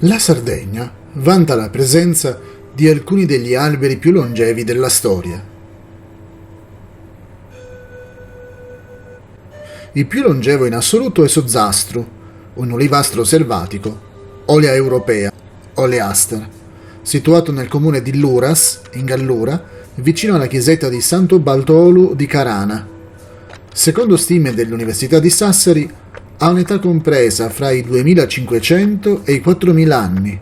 La Sardegna vanta la presenza di alcuni degli alberi più longevi della storia. Il più longevo in assoluto è Sozzastru, un olivastro selvatico, Olea europea, Oleaster, situato nel comune di Luras, in Gallura, vicino alla chiesetta di Santo Bartolu di Carana. Secondo stime dell'Università di Sassari, ha un'età compresa fra i 2500 e i 4000 anni.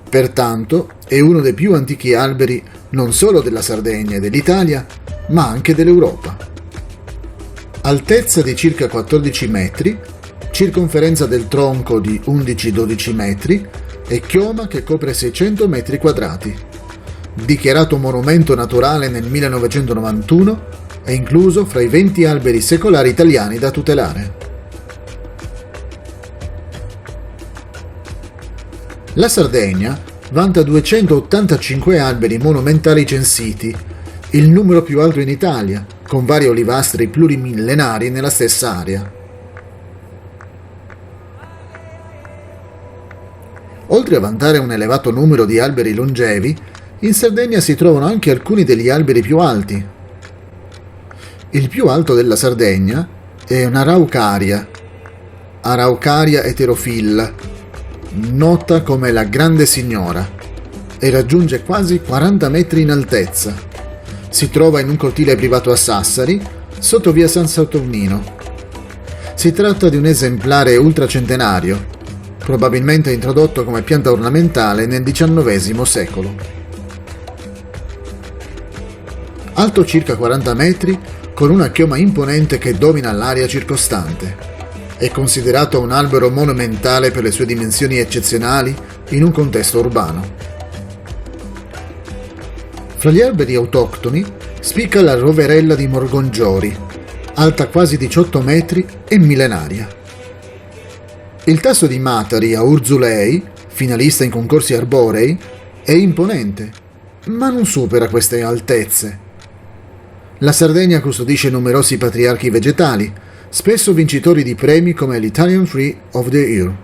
Pertanto è uno dei più antichi alberi non solo della Sardegna e dell'Italia, ma anche dell'Europa. Altezza di circa 14 metri, circonferenza del tronco di 11-12 metri e chioma che copre 600 metri quadrati. Dichiarato monumento naturale nel 1991, è incluso fra i 20 alberi secolari italiani da tutelare. La Sardegna vanta 285 alberi monumentali censiti, il numero più alto in Italia, con vari olivastri plurimillenari nella stessa area. Oltre a vantare un elevato numero di alberi longevi, in Sardegna si trovano anche alcuni degli alberi più alti. Il più alto della Sardegna è un'araucaria, Araucaria heterophylla, nota come la Grande Signora, e raggiunge quasi 40 metri in altezza. Si trova in un cortile privato a Sassari, sotto via San Saturnino. Si tratta di un esemplare ultracentenario, probabilmente introdotto come pianta ornamentale nel XIX secolo. Alto circa 40 metri, con una chioma imponente che domina l'area circostante. È considerato un albero monumentale per le sue dimensioni eccezionali in un contesto urbano. Fra gli alberi autoctoni spicca la roverella di Morgongiori, alta quasi 18 metri e millenaria. Il tasso di Matari a Urzulei, finalista in concorsi arborei, è imponente, ma non supera queste altezze. La Sardegna custodisce numerosi patriarchi vegetali, spesso vincitori di premi come l'Italian Tree of the Year.